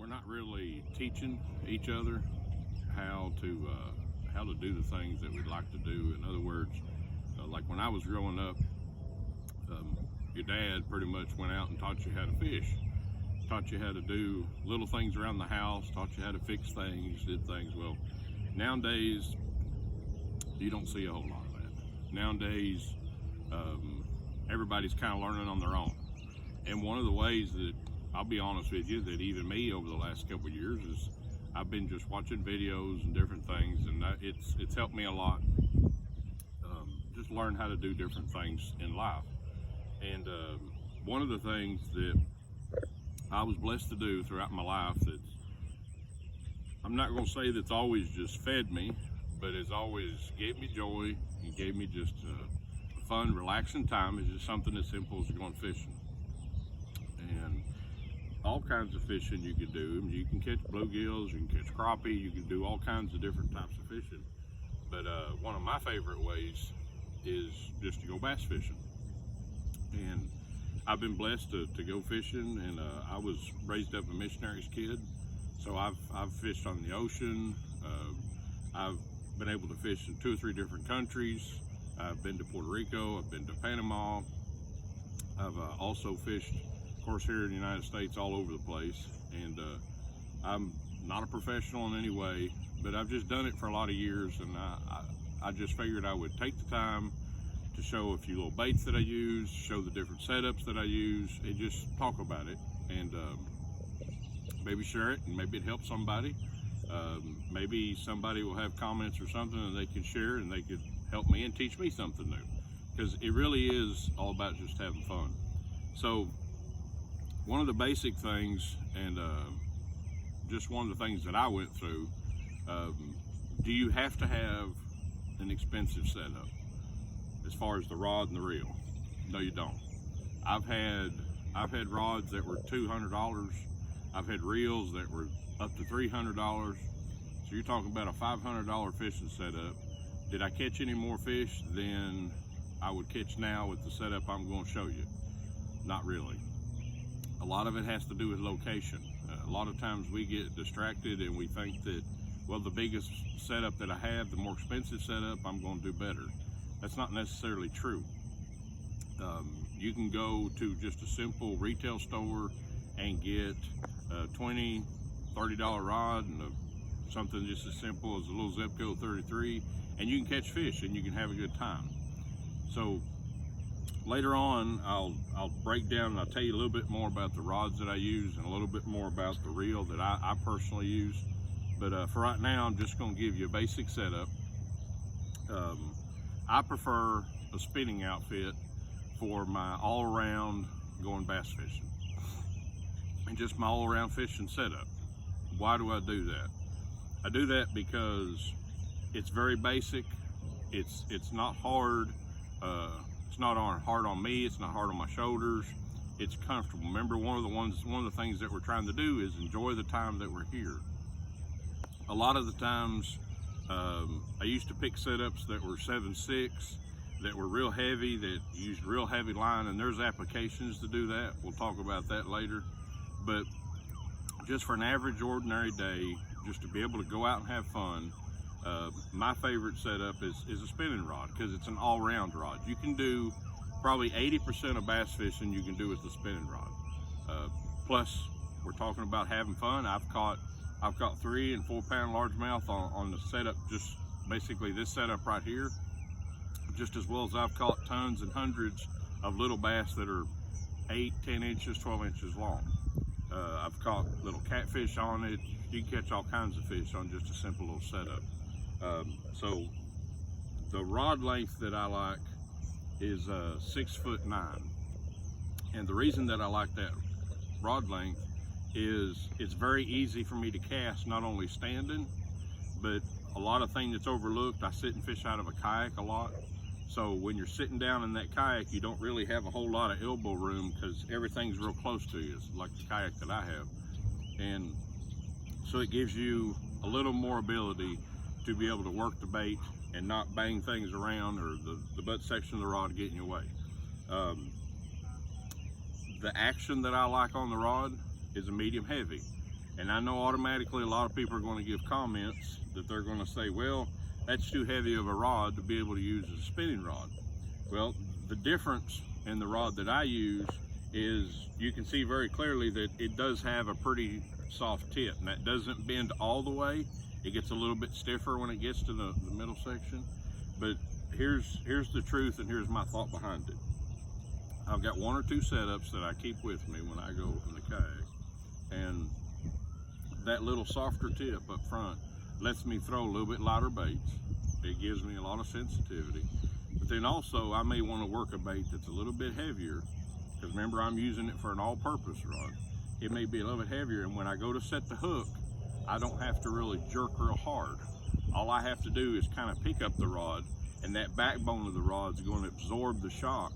we're not really teaching each other how to do the things that we'd like to do. In other words, like when I was growing up, your dad pretty much went out and taught you how to fish, taught you how to do little things around the house, taught you how to fix things, did things. Well, nowadays, you don't see a whole lot of that. Nowadays, everybody's kind of learning on their own. And one of the ways that, I'll be honest with you, that even me over the last couple of years is I've been just watching videos and different things, and it's helped me a lot. Just learn how to do different things in life. And one of the things that I was blessed to do throughout my life, that I'm not going to say that's always just fed me, but has always gave me joy and gave me just a fun, relaxing time, is just something as simple as going fishing. And all kinds of fishing you can do. You can catch bluegills, you can catch crappie, you can do all kinds of different types of fishing. But one of my favorite ways is just to go bass fishing. And I've been blessed to go fishing, and I was raised up a missionary's kid, so I've fished on the ocean. I've been able to fish in 2 or 3 different countries. I've been to Puerto Rico, I've been to Panama. I've also fished, of course, here in the United States, all over the place. And I'm not a professional in any way, but I've just done it for a lot of years, and I just figured I would take the time to show a few little baits that I use, show the different setups that I use, and just talk about it, and maybe share it, and maybe it helps somebody. Maybe somebody will have comments or something and they can share, and they could help me and teach me something new, because it really is all about just having fun. So one of the basic things, and just one of the things that I went through, do you have to have an expensive setup as far as the rod and the reel? No, you don't. I've had rods that were $200. I've had reels that were up to $300. So you're talking about a $500 fishing setup. Did I catch any more fish than I would catch now with the setup I'm going to show you? Not really. A lot of it has to do with location. A lot of times we get distracted and we think that, well, the biggest setup that I have, the more expensive setup, I'm going to do better. That's not necessarily true. You can go to just a simple retail store and get a $20, $30 rod and something just as simple as a little Zebco 33, and you can catch fish and you can have a good time. So later on, I'll break down and I'll tell you a little bit more about the rods that I use and a little bit more about the reel that I personally use. But for right now, I'm just going to give you a basic setup. I prefer a spinning outfit for my all-around going bass fishing, and just my all-around fishing setup. Why do I do that? I do that because it's very basic. It's not hard. It's not hard on me. It's not hard on my shoulders. It's comfortable. Remember, one of the things that we're trying to do is enjoy the time that we're here. A lot of the times, I used to pick setups that were 7/6, that were real heavy, that used real heavy line, and there's applications to do that. We'll talk about that later. But just for an average, ordinary day, just to be able to go out and have fun, my favorite setup is a spinning rod, because it's an all-round rod. You can do probably 80% of bass fishing you can do with the spinning rod. Plus, we're talking about having fun. I've caught 3 and 4 pound largemouth on the setup, just basically this setup right here, just as well as I've caught tons and hundreds of little bass that are 8, 10 inches, 12 inches long. I've caught little catfish on it. You can catch all kinds of fish on just a simple little setup. So the rod length that I like is 6'9", and the reason that I like that rod length is it's very easy for me to cast, not only standing, but a lot of things that's overlooked. I sit and fish out of a kayak a lot. So when you're sitting down in that kayak, you don't really have a whole lot of elbow room, because everything's real close to you. It's like the kayak that I have. And so it gives you a little more ability to be able to work the bait and not bang things around, or the butt section of the rod get in your way. The action that I like on the rod is a medium heavy. And I know automatically a lot of people are going to give comments that they're going to say, well, that's too heavy of a rod to be able to use as a spinning rod. Well, the difference in the rod that I use is you can see very clearly that it does have a pretty soft tip, and that doesn't bend all the way. It gets a little bit stiffer when it gets to the middle section. But here's the truth, and here's my thought behind it. I've got 1 or 2 setups that I keep with me when I go in the kayak, and that little softer tip up front lets me throw a little bit lighter baits. It gives me a lot of sensitivity. But then also I may want to work a bait that's a little bit heavier, because remember, I'm using it for an all-purpose rod. It may be a little bit heavier, and when I go to set the hook, I don't have to really jerk real hard. All I have to do is kind of pick up the rod, and that backbone of the rod is going to absorb the shock.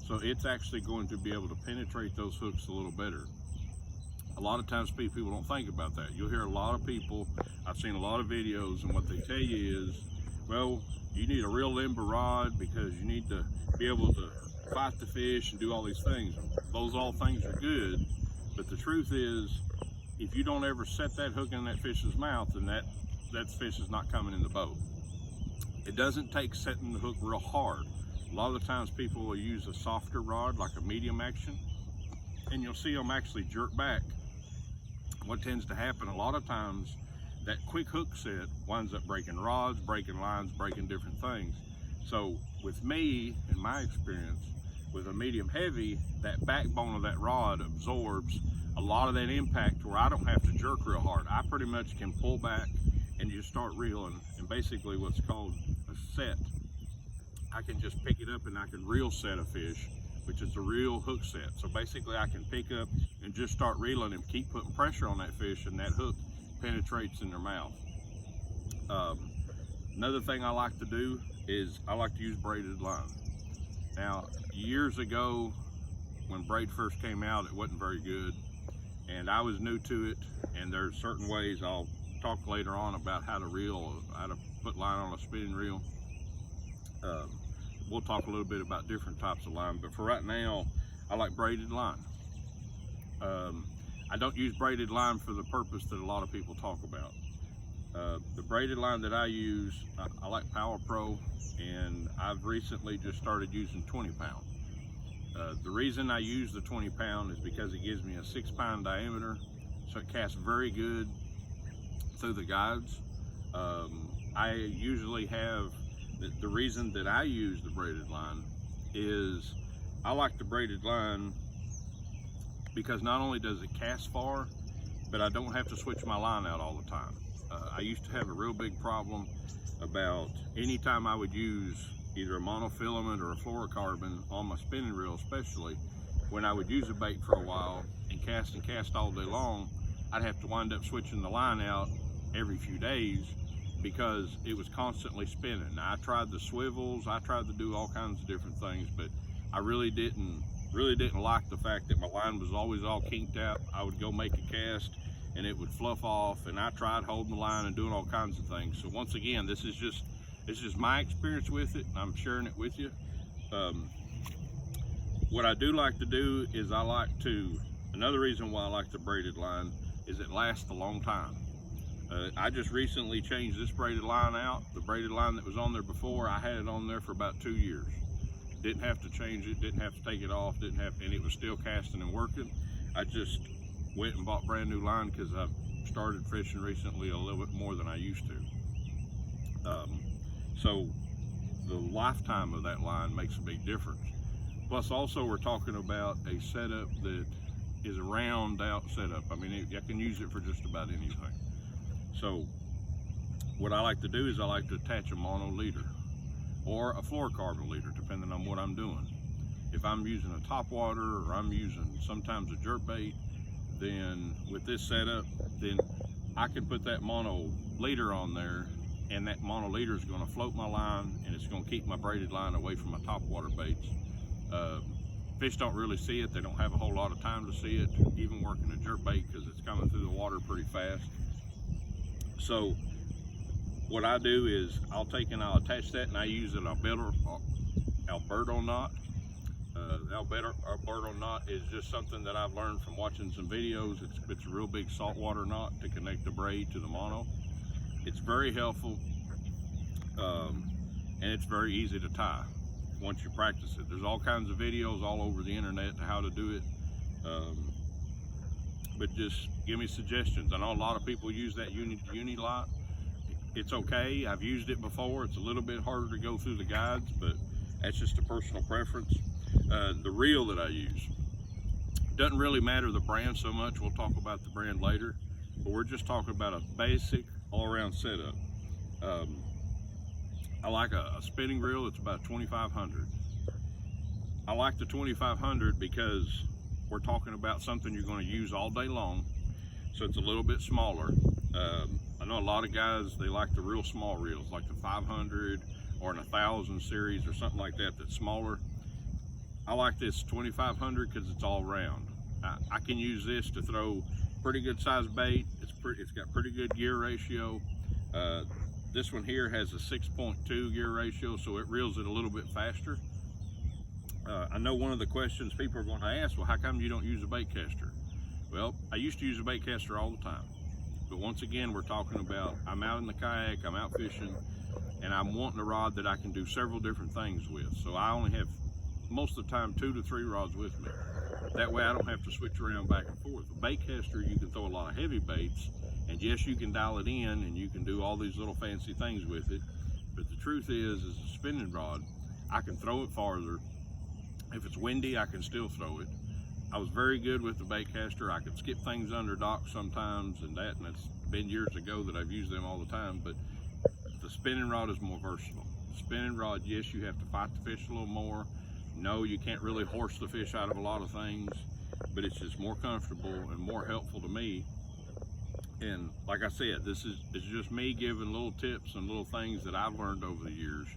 So it's actually going to be able to penetrate those hooks a little better. A lot of times people don't think about that. You'll hear a lot of people, I've seen a lot of videos, and what they tell you is, well, you need a real limber rod because you need to be able to fight the fish and do all these things. Those all things are good, but the truth is, if you don't ever set that hook in that fish's mouth, then that fish is not coming in the boat. It doesn't take setting the hook real hard. A lot of the times people will use a softer rod, like a medium action, and you'll see them actually jerk back. What tends to happen a lot of times, that quick hook set winds up breaking rods, breaking lines, breaking different things. So with me, in my experience, with a medium heavy, that backbone of that rod absorbs a lot of that impact where I don't have to jerk real hard. I pretty much can pull back and just start reeling, and basically what's called a set. I can just pick it up and I can reel set a fish, which is a real hook set. So basically I can pick up and just start reeling and keep putting pressure on that fish, and that hook penetrates in their mouth. Another thing I like to do is I like to use braided line. Now, years ago, when braid first came out, it wasn't very good, and I was new to it, and there's certain ways I'll talk later on about how to put line on a spinning reel. We'll talk a little bit about different types of line, but for right now, I like braided line. I don't use braided line for the purpose that a lot of people talk about. The braided line that I use, I like Power Pro, and I've recently just started using 20 pound. The reason I use the 20 pound is because it gives me a 6 pound diameter, so it casts very good through the guides. I usually have, the reason that I use the braided line is I like the braided line because not only does it cast far, but I don't have to switch my line out all the time. I used to have a real big problem about anytime I would use either a monofilament or a fluorocarbon on my spinning reel, especially when I would use a bait for a while and cast all day long, I'd have to wind up switching the line out every few days because it was constantly spinning. Now, I tried the swivels, I tried to do all kinds of different things, but I really didn't like the fact that my line was always all kinked out. I would go make a cast and it would fluff off, and I tried holding the line and doing all kinds of things. So once again, this is just my experience with it, and I'm sharing it with you. What I do like to do is another reason why I like the braided line is it lasts a long time. I just recently changed this braided line out. The braided line that was on there before, I had it on there for about 2 years. Didn't have to change it, didn't have to take it off, and it was still casting and working. I just went and bought brand new line because I've started fishing recently a little bit more than I used to. So the lifetime of that line makes a big difference. Plus also we're talking about a setup that is a round out setup. I mean, I can use it for just about anything. So what I like to do is I like to attach a mono leader or a fluorocarbon leader, depending on what I'm doing. If I'm using a topwater or I'm using sometimes a jerkbait, then with this setup, then I can put that mono leader on there, and that mono leader is going to float my line, and it's going to keep my braided line away from my topwater baits. Fish don't really see it. They don't have a whole lot of time to see it, even working a jerkbait, because it's coming through the water pretty fast. So what I do is I'll attach that, and I use an Alberto knot. The Alberto knot is just something that I've learned from watching some videos. It's a real big saltwater knot to connect the braid to the mono. It's very helpful, and it's very easy to tie once you practice it. There's all kinds of videos all over the internet on how to do it, but just give me suggestions. I know a lot of people use that uni lot. It's okay. I've used it before. It's a little bit harder to go through the guides, but that's just a personal preference. The reel that I use, doesn't really matter the brand so much. We'll talk about the brand later, but we're just talking about a basic all-around setup. I like a spinning reel. It's about 2,500. I like the 2,500 because we're talking about something you're going to use all day long, so it's a little bit smaller. I know a lot of guys, they like the real small reels, like the 500 or an 1,000 series or something like that that's smaller. I like this 2,500 because it's all round. I can use this to throw pretty good size bait. It's got pretty good gear ratio. This one here has a 6.2 gear ratio, so it reels it a little bit faster. I know one of the questions people are going to ask, well, how come you don't use a bait caster? Well, I used to use a bait caster all the time. But once again, we're talking about, I'm out in the kayak, I'm out fishing, and I'm wanting a rod that I can do several different things with. So I only have, most of the time, 2 to 3 rods with me. That way I don't have to switch around back and forth. A bait caster, you can throw a lot of heavy baits, and yes, you can dial it in and you can do all these little fancy things with it. But the truth is a spinning rod, I can throw it farther. If it's windy, I can still throw it. I was very good with the bait caster. I could skip things under docks sometimes and it's been years ago that I've used them all the time, but the spinning rod is more versatile. The spinning rod, yes, you have to fight the fish a little more. No, you can't really horse the fish out of a lot of things, but it's just more comfortable and more helpful to me. And like I said, this is just me giving little tips and little things that I've learned over the years.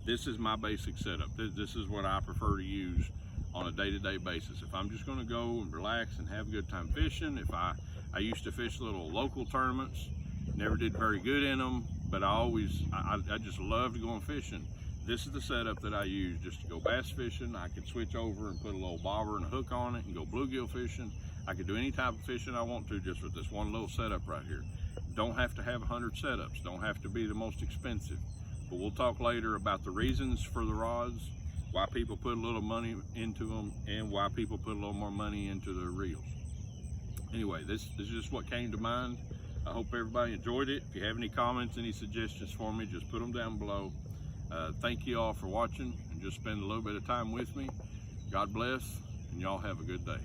This is my basic setup. This is what I prefer to use on a day-to-day basis. If I'm just going to go and relax and have a good time fishing, if I used to fish little local tournaments, never did very good in them, but I just loved going fishing. This is the setup that I use just to go bass fishing. I can switch over and put a little bobber and a hook on it and go bluegill fishing. I can do any type of fishing I want to just with this one little setup right here. Don't have to have 100 setups. Don't have to be the most expensive. But we'll talk later about the reasons for the rods, why people put a little money into them, and why people put a little more money into their reels. Anyway, this is just what came to mind. I hope everybody enjoyed it. If you have any comments, any suggestions for me, just put them down below. Thank you all for watching and just spend a little bit of time with me. God bless, and y'all have a good day.